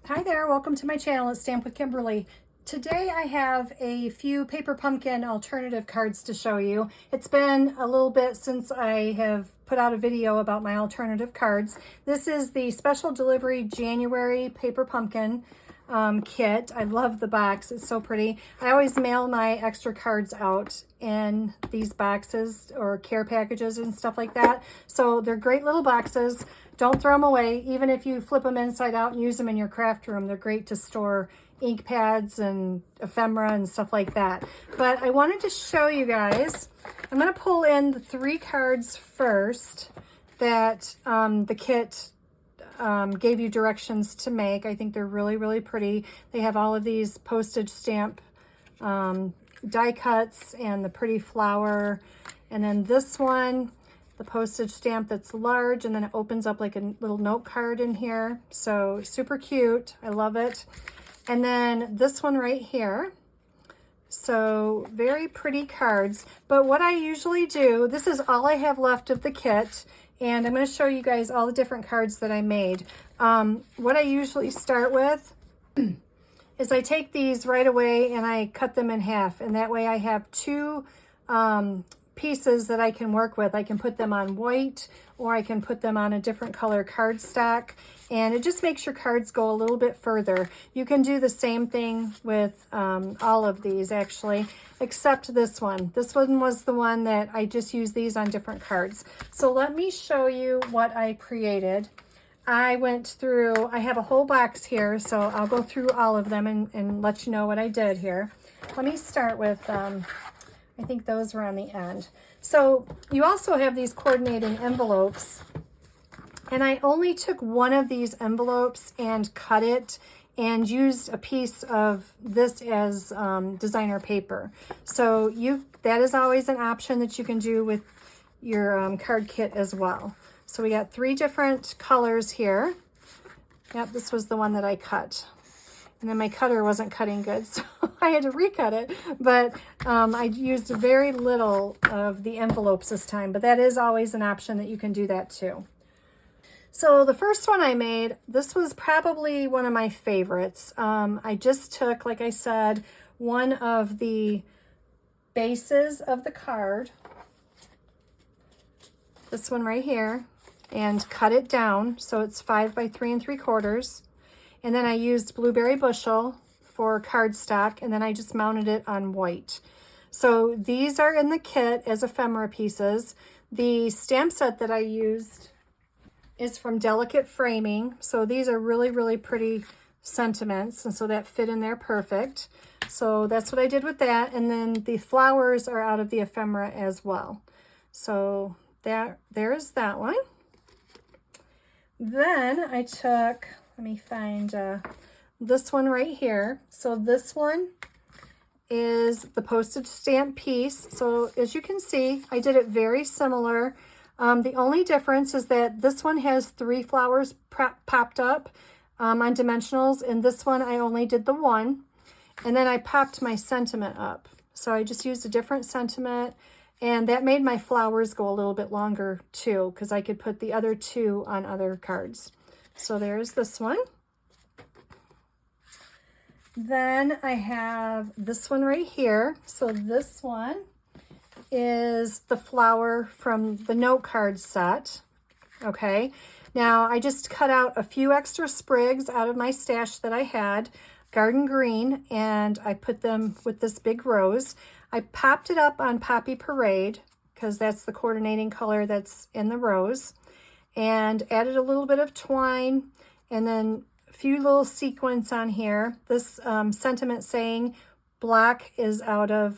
Hi there, welcome to my channel. It's Stamp with Kimberly. Today I have a few paper pumpkin alternative cards to show you. It's been a little bit since I have put out a video about my alternative cards. This is the special delivery January paper pumpkin kit. I love the box, it's so pretty. I always mail my extra cards out in these boxes or care packages and stuff like that. So they're great little boxes. Don't throw them away. Even if you flip them inside out and use them in your craft room, they're great to store ink pads and ephemera and stuff like that. But I wanted to show you guys, I'm going to pull in the 3 cards first that the kit gave you directions to make. I think they're really, really pretty. They have all of these postage stamp die cuts and the pretty flower. And then this one, the postage stamp that's large, and then it opens up like a little note card in here. So super cute. I love it. And then this one right here. So very pretty cards. But what I usually do, this is all I have left of the kit, and I'm going to show you guys all the different cards that I made. What I usually start with is I take these right away and I cut them in half, and that way I have 2 pieces that I can work with. I can put them on white, or I can put them on a different color cardstock, and it just makes your cards go a little bit further. You can do the same thing with all of these actually, except this one. This one was the one that I just used these on different cards. So let me show you what I created. I went through, I have a whole box here, so I'll go through all of them and let you know what I did here. Let me start with I think those were on the end. So you also have these coordinating envelopes, and I only took one of these envelopes and cut it and used a piece of this as designer paper. So that is always an option that you can do with your card kit as well. So we got 3 different colors here. Yep, this was the one that I cut. And then my cutter wasn't cutting good, so I had to recut it. But I used very little of the envelopes this time, but that is always an option that you can do that too. So the first one I made, this was probably one of my favorites. I just took, like I said, one of the bases of the card, this one right here, and cut it down so it's 5 by 3 3/4. And then I used blueberry bushel for cardstock, and then I just mounted it on white. So these are in the kit as ephemera pieces. The stamp set that I used is from Delicate Framing. So these are really, really pretty sentiments, and so that fit in there perfect. So that's what I did with that. And then the flowers are out of the ephemera as well. So there's that one. Then I took, let me find this one right here. So this one is the postage stamp piece. So as you can see, I did it very similar. The only difference is that this one has 3 flowers popped up on dimensionals, and this one I only did the 1. And then I popped my sentiment up. So I just used a different sentiment, and that made my flowers go a little bit longer too, because I could put the other 2 on other cards. So there's this one. Then I have this one right here. So this one is the flower from the note card set. Okay. Now I just cut out a few extra sprigs out of my stash that I had, garden green, and I put them with this big rose. I popped it up on Poppy Parade because that's the coordinating color that's in the rose, and added a little bit of twine, and then a few little sequins on here. This sentiment saying block is out of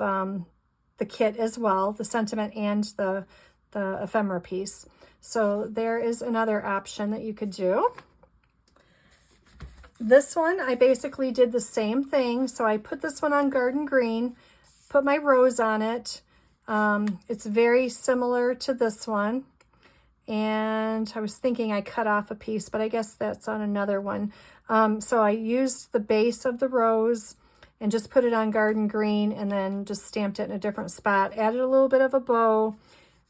the kit as well, the sentiment and the ephemera piece. So there is another option that you could do. This one, I basically did the same thing. So I put this one on garden green, put my rose on it. It's very similar to this one. And I was thinking I cut off a piece, but I guess that's on another one. So I used the base of the rose and just put it on garden green, and then just stamped it in a different spot. Added a little bit of a bow,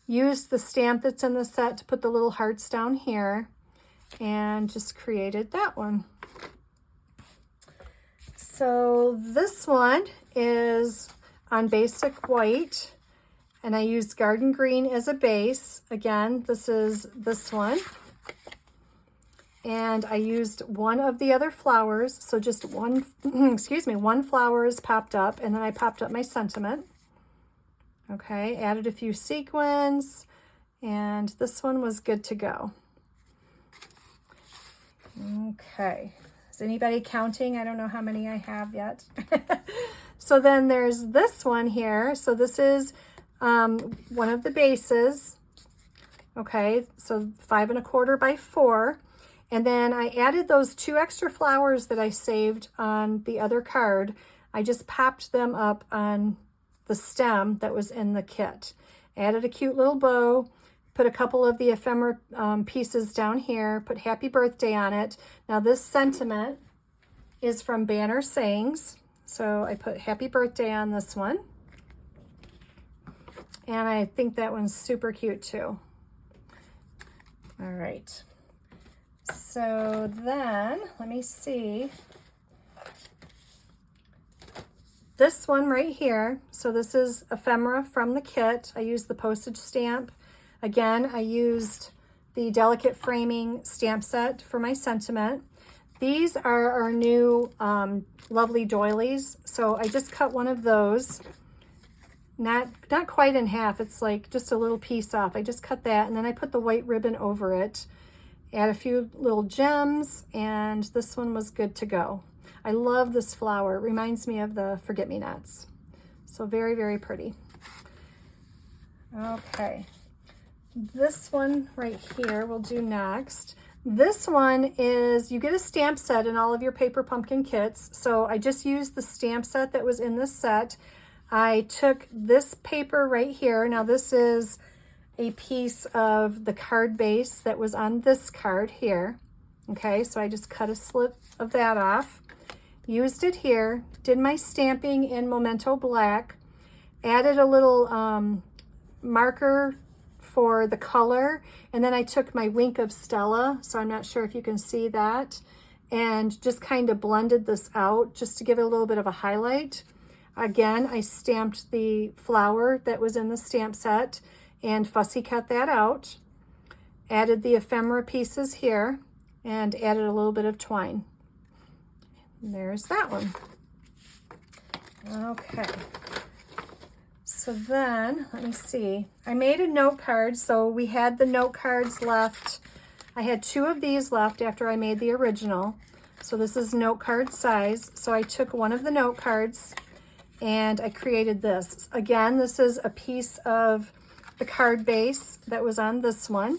used the stamp that's in the set to put the little hearts down here, and just created that one. So this one is on basic white, and I used garden green as a base. Again, this is this one. And I used one of the other flowers, so just one, excuse me, one flower is popped up, and then I popped up my sentiment. Okay, added a few sequins, and this one was good to go. Okay, is anybody counting? I don't know how many I have yet. So then there's this one here. So this is one of the bases. Okay, so 5 1/4 by 4. And then I added those 2 extra flowers that I saved on the other card. I just popped them up on the stem that was in the kit. Added a cute little bow, put a couple of the ephemera pieces down here, put happy birthday on it. Now this sentiment is from Banner Sayings. So I put happy birthday on this one. And I think that one's super cute too. All right. So then, let me see. This one right here, so this is ephemera from the kit. I used the postage stamp. Again, I used the delicate framing stamp set for my sentiment. These are our new lovely doilies. So I just cut one of those. Not quite in half, it's like just a little piece off. I just cut that, and then I put the white ribbon over it. Add a few little gems, and this one was good to go. I love this flower. It reminds me of the forget-me-nots. So very, very pretty. Okay, this one right here we'll do next. This one is, you get a stamp set in all of your paper pumpkin kits. So I just used the stamp set that was in this set. I took this paper right here. Now this is a piece of the card base that was on this card here. Okay, so I just cut a slip of that off, used it here, did my stamping in Memento Black, added a little marker for the color, and then I took my Wink of Stella, so I'm not sure if you can see that, and just kind of blended this out just to give it a little bit of a highlight. Again, I stamped the flower that was in the stamp set and fussy cut that out, added the ephemera pieces here, and added a little bit of twine. And there's that one. Okay, so then, let me see. I made a note card, so we had the note cards left. I had 2 of these left after I made the original. So this is note card size. So I took one of the note cards and I created this. Again, this is a piece of the card base that was on this one.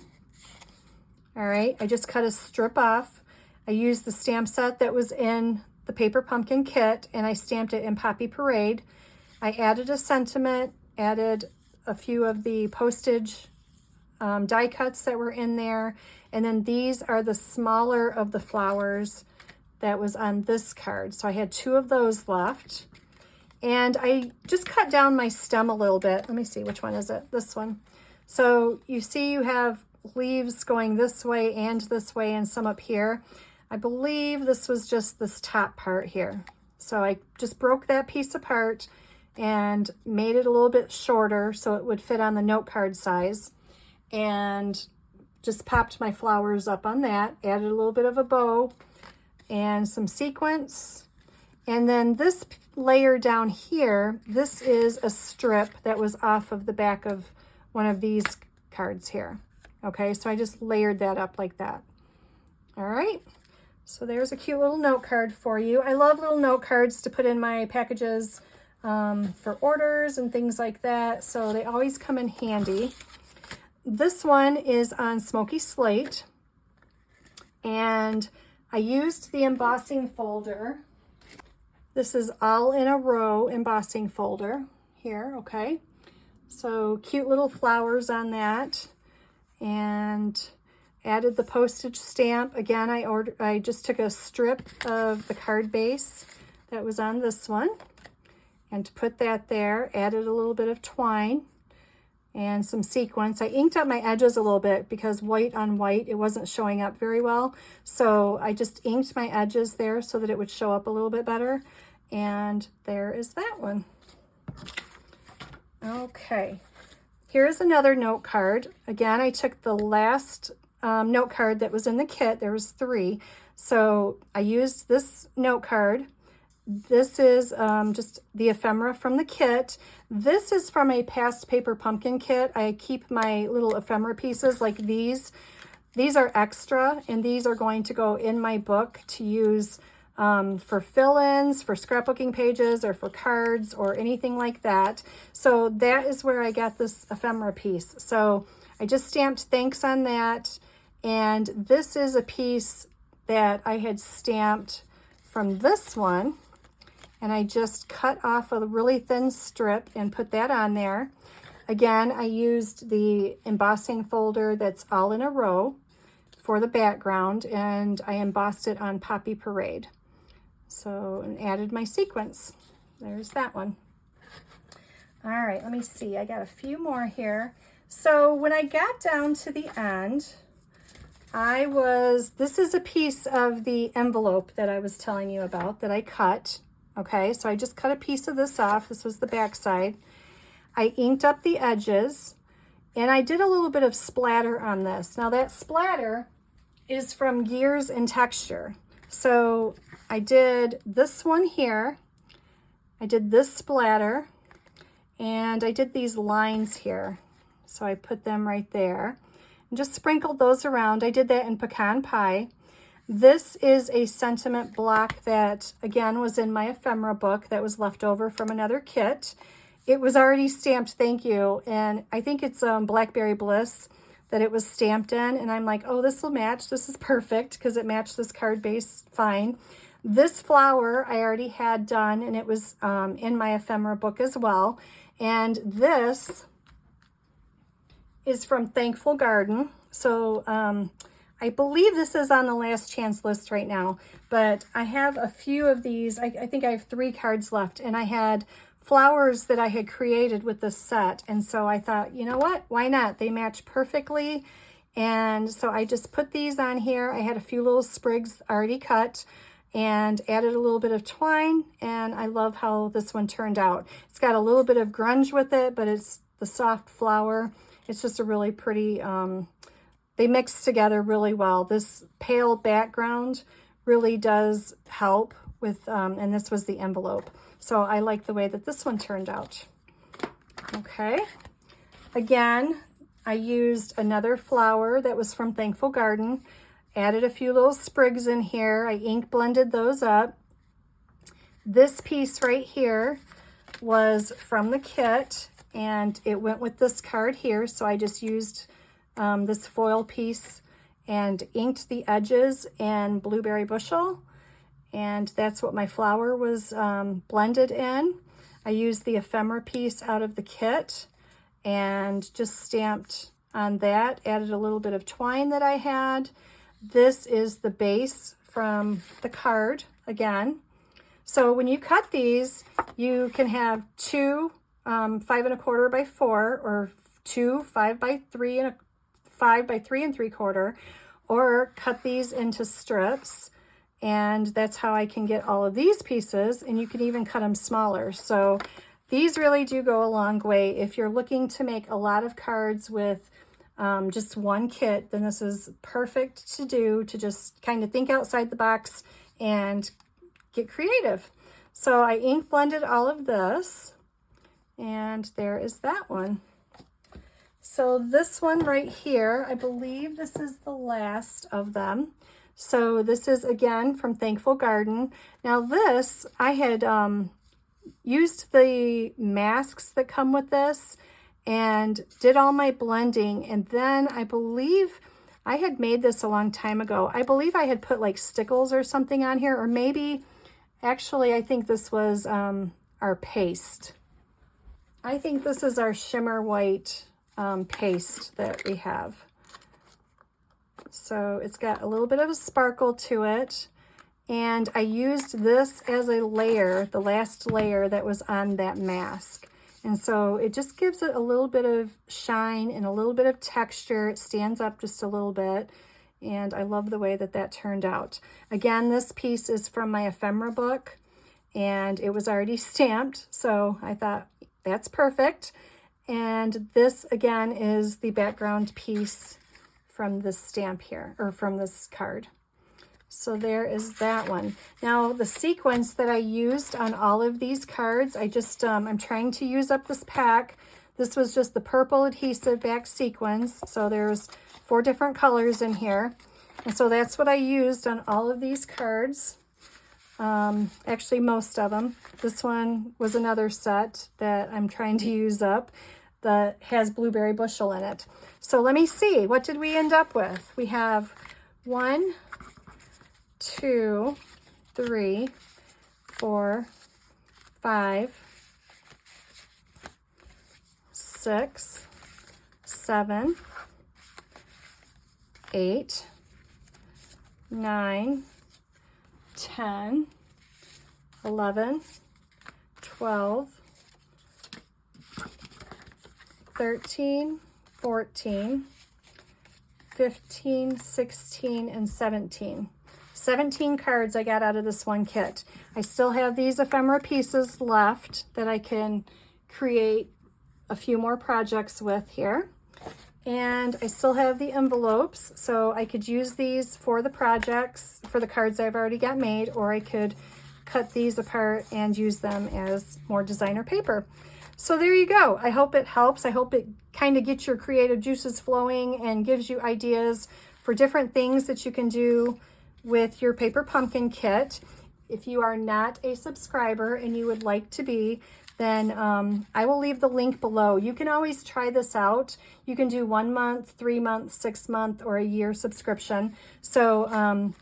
All right, I just cut a strip off. I used the stamp set that was in the paper pumpkin kit, and I stamped it in Poppy Parade. I added a sentiment, added a few of the postage die cuts that were in there, and then these are the smaller of the flowers that was on this card. So I had 2 of those left. And I just cut down my stem a little bit. Let me see, which one is it? This one. So you see you have leaves going this way and some up here. I believe this was just this top part here. So I just broke that piece apart and made it a little bit shorter so it would fit on the note card size. And just popped my flowers up on that, added a little bit of a bow and some sequins. And then this layer down here, this is a strip that was off of the back of one of these cards here. Okay, so I just layered that up like that. All right, so there's a cute little note card for you. I love little note cards to put in my packages for orders and things like that, so they always come in handy. This one is on Smoky Slate, and I used the embossing folder. This is all in a row embossing folder here, okay? So cute little flowers on that, and added the postage stamp. Again, I just took a strip of the card base that was on this one and put that there, added a little bit of twine and some sequins. I inked up my edges a little bit because white on white, it wasn't showing up very well. So I just inked my edges there so that it would show up a little bit better. And then And there is that one. Okay, here's another note card. Again, I took the last note card that was in the kit. There was 3. So I used this note card. This is just the ephemera from the kit. This is from a past paper pumpkin kit. I keep my little ephemera pieces like these. These are extra, and these are going to go in my book to use for fill-ins, for scrapbooking pages, or for cards, or anything like that. So that is where I got this ephemera piece. So I just stamped thanks on that. And this is a piece that I had stamped from this one. And I just cut off a really thin strip and put that on there. Again, I used the embossing folder that's all in a row for the background, and I embossed it on Poppy Parade. So, and added my sequins. There's that one. All right, let me see. I got a few more here. So when I got down to the end, this is a piece of the envelope that I was telling you about that I cut. Okay, so I just cut a piece of this off. This was the back side. I inked up the edges, and I did a little bit of splatter on this. Now that splatter is from Gears and Texture. So I did this one here. I did this splatter, and I did these lines here. So I put them right there and just sprinkled those around. I did that in Pecan Pie. This is a sentiment block that, again, was in my ephemera book that was left over from another kit. It was already stamped, thank you, and I think it's Blackberry Bliss that it was stamped in, and I'm like, oh, this will match. This is perfect because it matched this card base fine. This flower I already had done, and it was in my ephemera book as well. And this is from Thankful Garden. So I believe this is on the last chance list right now, but I have a few of these. I think I have 3 cards left, and I had flowers that I had created with this set. And so I thought, you know what, why not? They match perfectly. And so I just put these on here. I had a few little sprigs already cut and added a little bit of twine. And I love how this one turned out. It's got a little bit of grunge with it, but it's the soft flower. It's just a really pretty, they mix together really well. This pale background really does help with, and this was the envelope. So I like the way that this one turned out. Okay. Again, I used another flower that was from Thankful Garden, added a few little sprigs in here. I ink blended those up. This piece right here was from the kit, and it went with this card here. So I just used this foil piece and inked the edges in Blueberry Bushel. And that's what my flower was blended in. I used the ephemera piece out of the kit and just stamped on that, added a little bit of twine that I had. This is the base from the card again. So when you cut these, you can have 2 5 1/4 by 4, or 2 5 by 3 and 5 by 3 3/4, or cut these into strips. And that's how I can get all of these pieces, and you can even cut them smaller. So these really do go a long way. If you're looking to make a lot of cards with just one kit, then this is perfect to do, to just kind of think outside the box and get creative. So I ink blended all of this, and there is that one. So this one right here, I believe this is the last of them. So this is, again, from Thankful Garden. Now this, I had used the masks that come with this and did all my blending. And then I believe I had made this a long time ago. I believe I had put like stickles or something on here, or maybe, actually, I think this was our paste. I think this is our shimmer white paste that we have. So it's got a little bit of a sparkle to it. And I used this as a layer, the last layer that was on that mask. And so it just gives it a little bit of shine and a little bit of texture. It stands up just a little bit. And I love the way that that turned out. Again, this piece is from my ephemera book. and it was already stamped. So I thought that's perfect. And this again is the background piece from this stamp here, or from this card. So there is that one. Now the sequence that I used on all of these cards, I'm trying to use up this pack. This was just the purple adhesive back sequence. So there's 4 different colors in here. And so that's what I used on all of these cards. Actually, most of them. This one was another set that I'm trying to use up that has blueberry bushel in it. So let me see, what did we end up with? We have 1, 2, 3, 4, 5, 6, 7, 8, 9, 10, 11, 12, 13, 14, 15, 16, and 17. 17 cards I got out of this one kit. I still have these ephemera pieces left that I can create a few more projects with here. And I still have the envelopes, so I could use these for the projects, for the cards I've already got made, or I could cut these apart and use them as more designer paper. So there you go. I hope it helps. I hope it kind of gets your creative juices flowing and gives you ideas for different things that you can do with your paper pumpkin kit. If you are not a subscriber and you would like to be, then I will leave the link below. You can always try this out. You can do 1 month, 3 months, 6 month, or a year subscription. So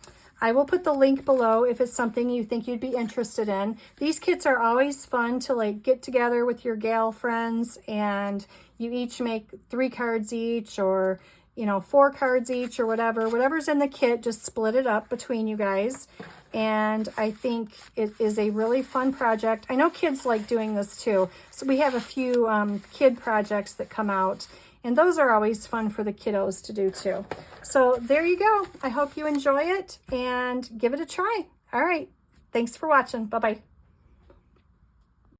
I will put the link below if it's something you think you'd be interested in. These kits are always fun to like get together with your gal friends and you each make 3 cards each, or 4 cards each, or whatever's in the kit, just split it up between you guys. And I think it is a really fun project. I know kids like doing this too. So we have a few kid projects that come out, and those are always fun for the kiddos to do too. So there you go. I hope you enjoy it and give it a try. All right. Thanks for watching. Bye-bye.